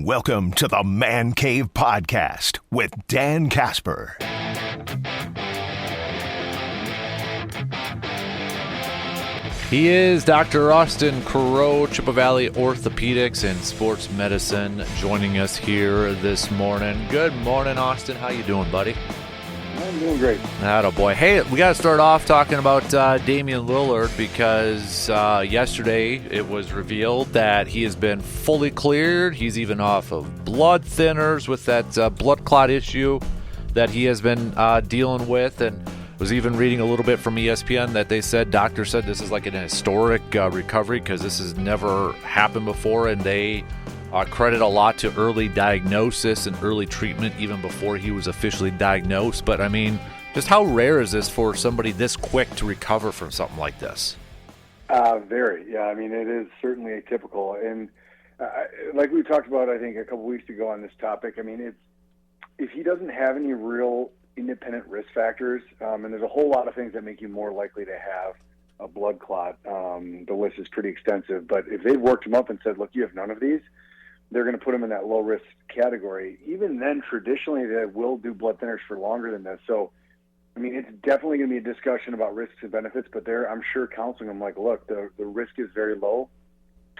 Welcome to the Man Cave Podcast with Dan Casper. He is Dr. Austin Crow, Chippewa Valley Orthopedics and Sports Medicine, joining us here this morning. Good morning, Austin. How you doing, buddy? I'm doing great. Attaboy. Hey, we got to start off talking about Damian Lillard because yesterday it was revealed that he has been fully cleared. He's even off of blood thinners with that blood clot issue that he has been dealing with, and was even reading a little bit from ESPN that they said, doctors said this is like an historic recovery because this has never happened before, and they credit a lot to early diagnosis and early treatment even before he was officially diagnosed. But, I mean, just how rare is this for somebody this quick to recover from something like this? Very. Yeah, I mean, it is certainly atypical. And like we talked about, I think, a couple weeks ago on this topic, I mean, if he doesn't have any real independent risk factors, and there's a whole lot of things that make you more likely to have a blood clot. The list is pretty extensive. But if they've worked him up and said, look, you have none of these, they're going to put him in that low-risk category. Even then, traditionally, they will do blood thinners for longer than this. So, I mean, it's definitely going to be a discussion about risks and benefits, but I'm sure counseling them like, look, the risk is very low.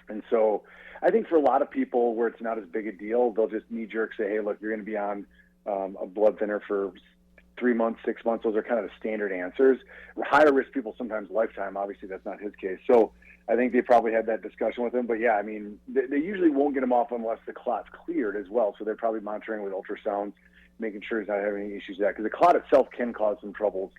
And so I think for a lot of people where it's not as big a deal, they'll just knee-jerk say, hey, look, you're going to be on a blood thinner for 3 months, 6 months. Those are kind of the standard answers. Higher-risk people sometimes lifetime. Obviously, that's not his case. So I think they probably had that discussion with him. But, yeah, I mean, they usually won't get him off unless the clot's cleared as well. So they're probably monitoring with ultrasounds, making sure he's not having any issues with that. Because the clot itself can cause some troubles.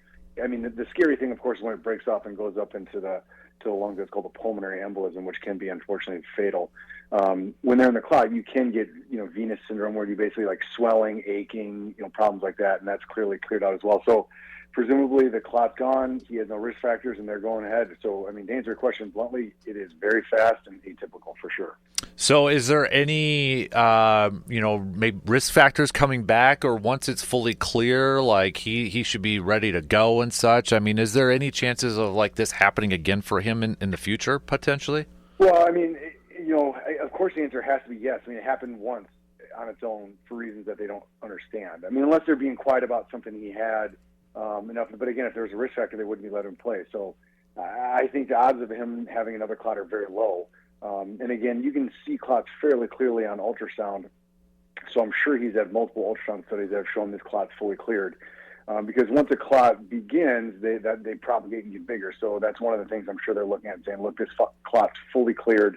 I mean, the scary thing, of course, is when it breaks off and goes up into the lungs, that's called a pulmonary embolism, which can be, unfortunately, fatal. When they're in the clot, you can get, venous syndrome where you basically like swelling, aching, problems like that. And that's clearly cleared out as well. So presumably the clot's gone, he has no risk factors, and they're going ahead. So, I mean, to answer your question bluntly, it is very fast and atypical for sure. So is there any, maybe risk factors coming back, or once it's fully clear, like he should be ready to go and such? I mean, is there any chances of like this happening again for him in the future, potentially? Well, I mean, of course the answer has to be yes. I mean, it happened once on its own for reasons that they don't understand. I mean, unless they're being quiet about something he had, enough. But again, if there was a risk factor, they wouldn't be letting him play. So I think the odds of him having another clot are very low. And again, you can see clots fairly clearly on ultrasound. So I'm sure he's had multiple ultrasound studies that have shown this clot's fully cleared. Because once a clot begins, they propagate and get bigger. So that's one of the things I'm sure they're looking at and saying, look, this clot's fully cleared.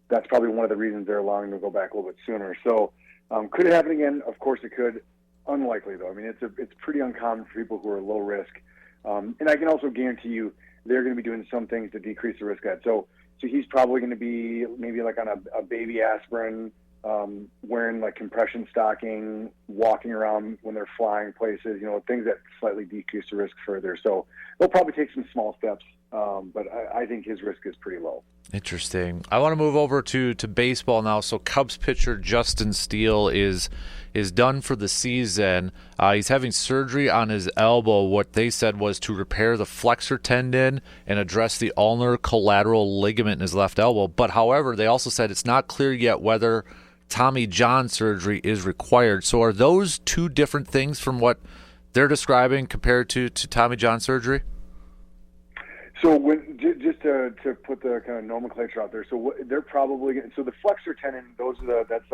That's probably one of the reasons they're allowing him to go back a little bit sooner. So could it happen again? Of course it could. Unlikely, though. I mean, it's pretty uncommon for people who are low risk. And I can also guarantee you they're going to be doing some things to decrease the risk of that. So he's probably going to be maybe like on a baby aspirin, wearing like compression stocking, walking around when they're flying places, things that slightly decrease the risk further. So they'll probably take some small steps, but I think his risk is pretty low. Interesting. I want to move over to baseball now. So Cubs pitcher Justin Steele is done for the season. He's having surgery on his elbow. What they said was to repair the flexor tendon and address the ulnar collateral ligament in his left elbow. But however, they also said it's not clear yet whether Tommy John surgery is required. So are those two different things from what they're describing compared to Tommy John surgery? So just to put the kind of nomenclature out there, so they're probably so the flexor tendon, that's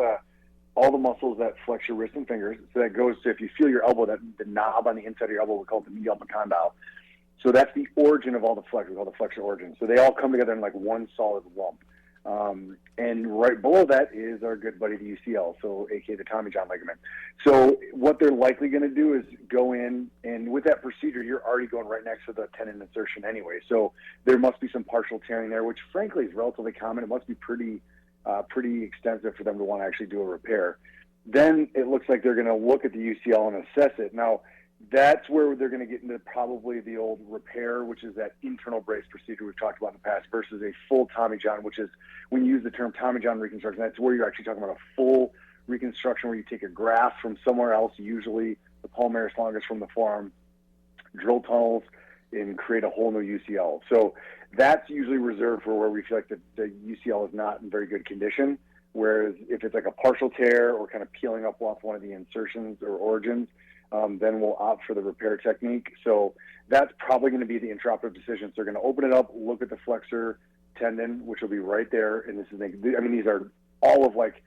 all the muscles that flex your wrist and fingers. So that goes to, if you feel your elbow, the knob on the inside of your elbow, we call it the medial epicondyle. So that's the origin of all the flexors, all the flexor origins. So they all come together in like one solid lump. And right below that is our good buddy, the UCL, so aka the Tommy John ligament. So what they're likely going to do is go in, and with that procedure, you're already going right next to the tendon insertion anyway. So there must be some partial tearing there, which frankly is relatively common. It must be pretty extensive for them to want to actually do a repair. Then it looks like they're going to look at the UCL and assess it. Now, that's where they're going to get into probably the old repair, which is that internal brace procedure we've talked about in the past, versus a full Tommy John, which is when you use the term Tommy John reconstruction, that's where you're actually talking about a full reconstruction where you take a graft from somewhere else, usually the palmaris longus from the forearm, drill tunnels, and create a whole new UCL. So that's usually reserved for where we feel like the UCL is not in very good condition. Whereas if it's like a partial tear or kind of peeling up off one of the insertions or origins, then we'll opt for the repair technique. So that's probably going to be the intraoperative decision. So they're going to open it up, look at the flexor tendon, which will be right there. And this is, I mean, these are all of like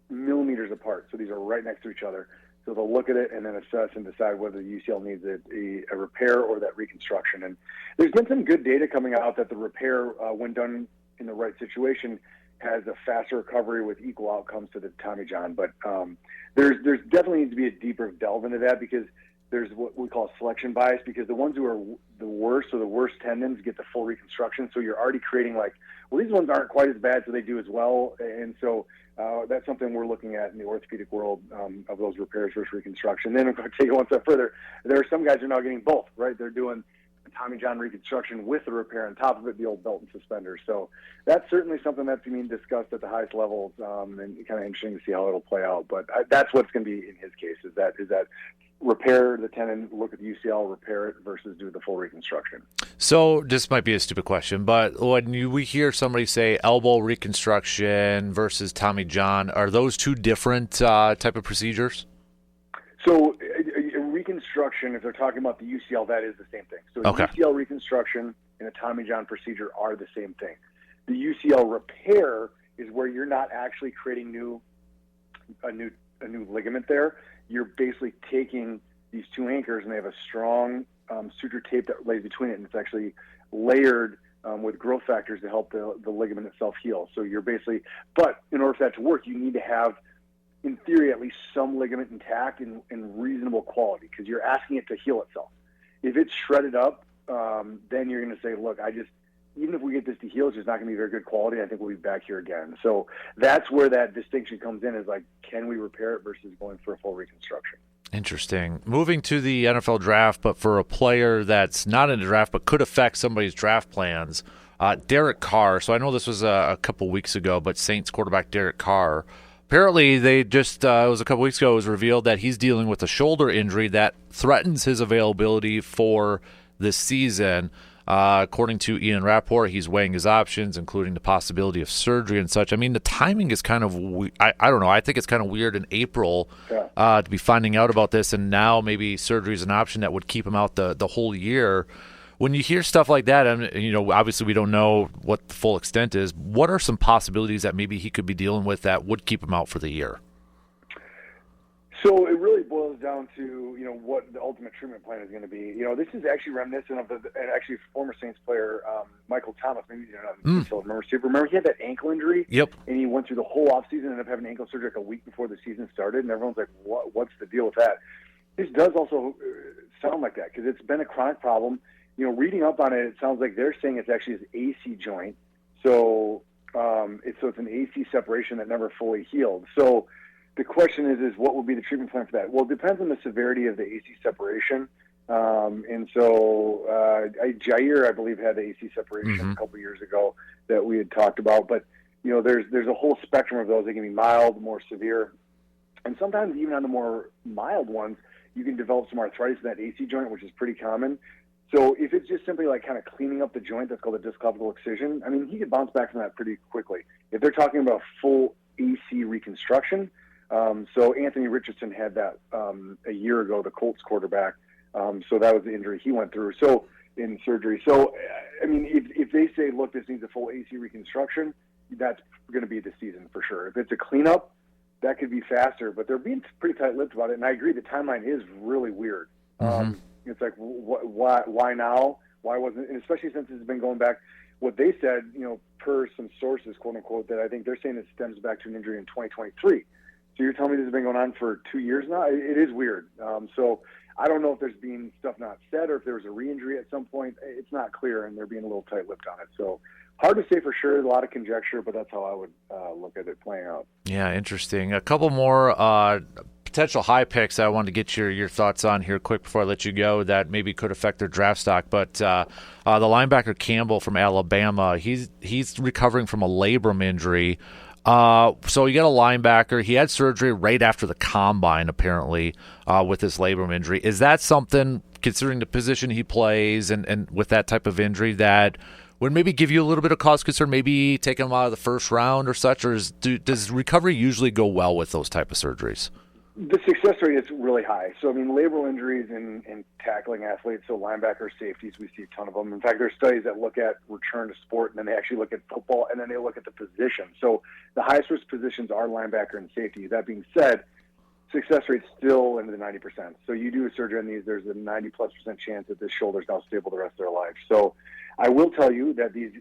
millimeters apart. So these are right next to each other. So they'll look at it and then assess and decide whether the UCL needs a repair or that reconstruction. And there's been some good data coming out that the repair, when done in the right situation, has a faster recovery with equal outcomes to the Tommy John. But there's definitely needs to be a deeper delve into that, because there's what we call selection bias, because the ones who are the worst or the worst tendons get the full reconstruction. So you're already creating like, well, these ones aren't quite as bad, so they do as well. And so that's something we're looking at in the orthopedic world, of those repairs versus reconstruction. Then I'm going to take it one step further. There are some guys who are now getting both, right? They're doing Tommy John reconstruction with the repair on top of it, the old belt and suspenders. So that's certainly something that's being discussed at the highest levels, and kind of interesting to see how it'll play out. But that's what's going to be in his case, is that repair the tendon, look at the UCL, repair it versus do the full reconstruction. So this might be a stupid question, but when we hear somebody say elbow reconstruction versus Tommy John, are those two different type of procedures? So reconstruction, if they're talking about the UCL, that is the same thing. So okay. UCL reconstruction and a Tommy John procedure are the same thing. The UCL repair is where you're not actually creating a new ligament there. You're basically taking these two anchors, and they have a strong suture tape that lays between it, and it's actually layered with growth factors to help the ligament itself heal. So you're basically, but in order for that to work, you need to have, in theory, at least some ligament intact in reasonable quality, because you're asking it to heal itself. If it's shredded up, then you're going to say, look, even if we get this to heal, it's just not going to be very good quality. I think we'll be back here again. So that's where that distinction comes in, is like, can we repair it versus going for a full reconstruction? Interesting. Moving to the NFL draft, but for a player that's not in the draft but could affect somebody's draft plans, Derek Carr. So I know this was a couple weeks ago, but Saints quarterback Derek Carr, apparently they just, it was a couple weeks ago, it was revealed that he's dealing with a shoulder injury that threatens his availability for this season. According to Ian Rappaport, he's weighing his options, including the possibility of surgery and such. I mean, the timing is kind of, I don't know, I think it's kind of weird in April to be finding out about this, and now maybe surgery is an option that would keep him out the whole year. When you hear stuff like that, and obviously we don't know what the full extent is, what are some possibilities that maybe he could be dealing with that would keep him out for the year? So it really boils down to, what the ultimate treatment plan is going to be. This is actually reminiscent of actually former Saints player, Michael Thomas. Maybe you don't remember he had that ankle injury. Yep. And he went through the whole offseason and ended up having ankle surgery like a week before the season started, and everyone's like, what's the deal with that? This does also sound like that, because it's been a chronic problem. Reading up on it, it sounds like they're saying it's actually his AC joint. So it's an AC separation that never fully healed. So the question is what would be the treatment plan for that? Well, it depends on the severity of the AC separation. And so Jair, I believe, had the AC separation a couple years ago that we had talked about. But, there's a whole spectrum of those. They can be mild, more severe. And sometimes even on the more mild ones, you can develop some arthritis in that AC joint, which is pretty common. So if it's just simply like kind of cleaning up the joint, that's called a disclavicle excision, I mean, he could bounce back from that pretty quickly. If they're talking about full AC reconstruction, so Anthony Richardson had that a year ago, the Colts quarterback. So that was the injury he went through. So in surgery. So, I mean, if they say, look, this needs a full AC reconstruction, that's going to be the season for sure. If it's a cleanup, that could be faster. But they're being pretty tight-lipped about it. And I agree, the timeline is really weird. It's like, why now? Why wasn't, and especially since it's been going back, what they said, per some sources, quote unquote, that I think they're saying it stems back to an injury in 2023. So you're telling me this has been going on for 2 years now? It is weird. So I don't know if there's been stuff not said or if there was a re-injury at some point. It's not clear, and they're being a little tight-lipped on it. So hard to say for sure. A lot of conjecture, but that's how I would look at it playing out. Yeah, interesting. A couple more potential high picks I wanted to get your thoughts on here quick before I let you go that maybe could affect their draft stock. But the linebacker Campbell from Alabama, he's recovering from a labrum injury. So you got a linebacker. He had surgery right after the combine, apparently, with this labrum injury. Is that something, considering the position he plays and with that type of injury, that would maybe give you a little bit of cause concern, maybe taking him out of the first round or such, or does recovery usually go well with those type of surgeries? The success rate is really high. So, I mean, labral injuries in tackling athletes, so linebackers, safeties, we see a ton of them. In fact, there's studies that look at return to sport, and then they actually look at football, and then they look at the position. So the highest risk positions are linebacker and safety. That being said, success rate's still into the 90%. So you do a surgery on these, there's a 90+% chance that this shoulder's now stable the rest of their life. So I will tell you that these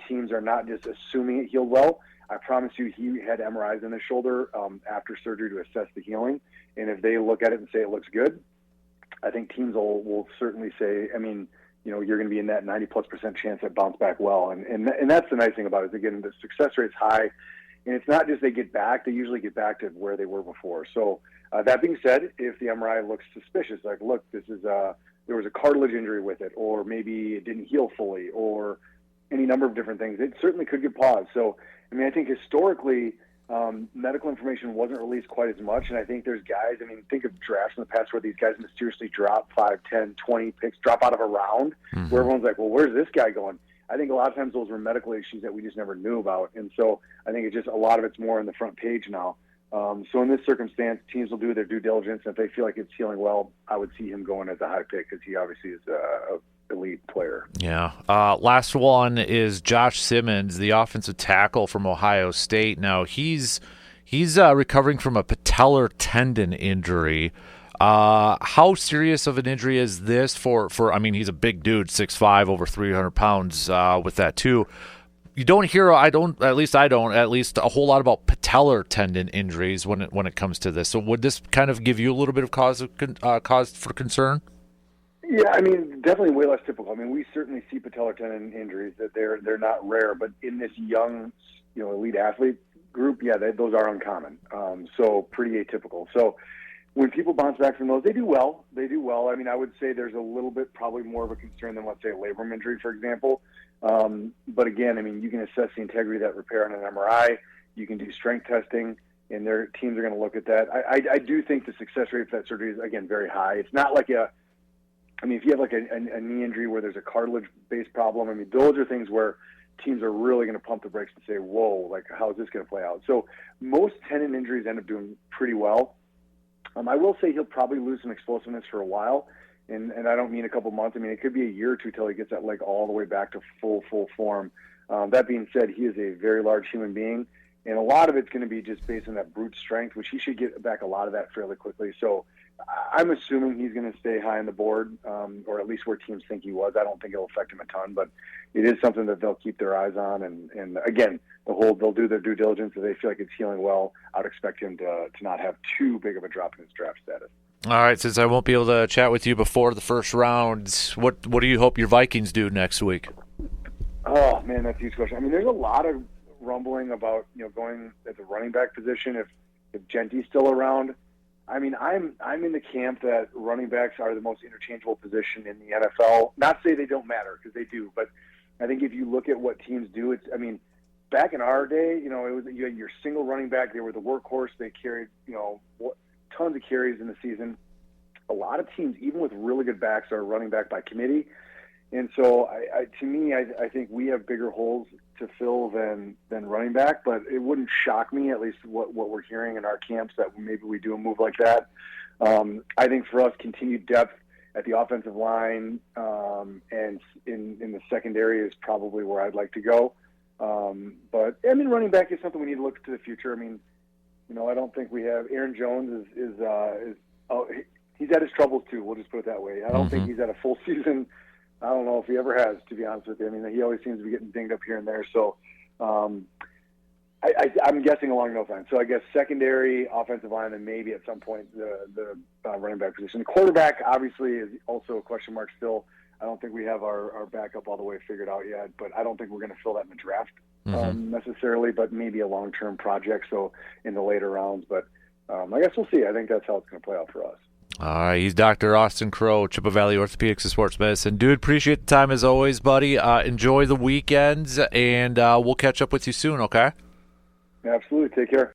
teams are not just assuming it healed well. I promise you he had MRIs in his shoulder after surgery to assess the healing. And if they look at it and say it looks good, I think teams will certainly say, I mean, you know, you're going to be in that 90+% chance that bounce back well. And that's the nice thing about it is, again, the success rate's high. And it's not just they get back, they usually get back to where they were before. So that being said, if the MRI looks suspicious, like, look, this is there was a cartilage injury with it, or maybe it didn't heal fully, or any number of different things, it certainly could get paused. So, I mean, I think historically medical information wasn't released quite as much, and I think there's guys, I mean, think of drafts in the past where these guys mysteriously drop 5, 10, 20 picks, drop out of a round, where everyone's like, well, where's this guy going? I think a lot of times those were medical issues that we just never knew about. And so I think it's just a lot of it's more on the front page now. So in this circumstance, teams will do their due diligence. And if they feel like it's healing well, I would see him going as a high pick because he obviously is an elite player. Yeah. Last one is Josh Simmons, the offensive tackle from Ohio State. Now he's recovering from a patellar tendon injury. How serious of an injury is this for I mean, he's a big dude, 6'5", over 300 pounds, with that too. You don't hear, at least a whole lot about patellar tendon injuries when it comes to this. So would this kind of give you a little bit of cause for concern? Yeah, I mean, definitely way less typical. I mean, we certainly see patellar tendon injuries that they're not rare, but in this young, you know, elite athlete group, yeah, those are uncommon. So pretty atypical. So when people bounce back from those, they do well. I mean, I would say there's a little bit probably more of a concern than, let's say, a labrum injury, for example. But again, I mean, you can assess the integrity of that repair on an MRI. You can do strength testing, and their teams are going to look at that. I do think the success rate for that surgery is, again, very high. It's not like if you have like a knee injury where there's a cartilage-based problem, I mean, those are things where teams are really going to pump the brakes and say, whoa, like, how is this going to play out? So most tendon injuries end up doing pretty well. I will say he'll probably lose some explosiveness for a while, and I don't mean a couple months. I mean, it could be a year or two till he gets that leg all the way back to full form. That being said, he is a very large human being, and a lot of it's going to be just based on that brute strength, which he should get back a lot of that fairly quickly. So I'm assuming he's going to stay high on the board, or at least where teams think he was. I don't think it'll affect him a ton, but it is something that they'll keep their eyes on. And again, they'll do their due diligence. If they feel like it's healing well, I'd expect him to not have too big of a drop in his draft status. All right, since I won't be able to chat with you before the first round, what do you hope your Vikings do next week? Oh, man, that's a huge question. I mean, there's a lot of rumbling about, you know, going at the running back position if Genty's still around. I mean, I'm in the camp that running backs are the most interchangeable position in the NFL. Not to say they don't matter, because they do, but I think if you look at what teams do, back in our day, you know, it was you had your single running back. They were the workhorse. They carried, you know, tons of carries in the season. A lot of teams, even with really good backs, are running back by committee. And so, to me, I think we have bigger holes to fill than running back, but it wouldn't shock me, at least what we're hearing in our camps, that maybe we do a move like that. I think for us, continued depth at the offensive line and in the secondary is probably where I'd like to go. But I mean, running back is something we need to look to the future. I mean, you know, I don't think we have Aaron Jones he's had his troubles too. We'll just put it that way. I don't think he's had a full season. I don't know if he ever has, to be honest with you. I mean, he always seems to be getting dinged up here and there. So I'm guessing along those lines. So I guess secondary, offensive line, and maybe at some point the running back position. The quarterback, obviously, is also a question mark still. I don't think we have our backup all the way figured out yet, but I don't think we're going to fill that in the draft necessarily, but maybe a long-term project, so in the later rounds. But I guess we'll see. I think that's how it's going to play out for us. All right, he's Dr. Austin Crowe, Chippewa Valley Orthopedics and Sports Medicine. Dude, appreciate the time as always, buddy. Enjoy the weekends, and we'll catch up with you soon, okay? Absolutely. Take care.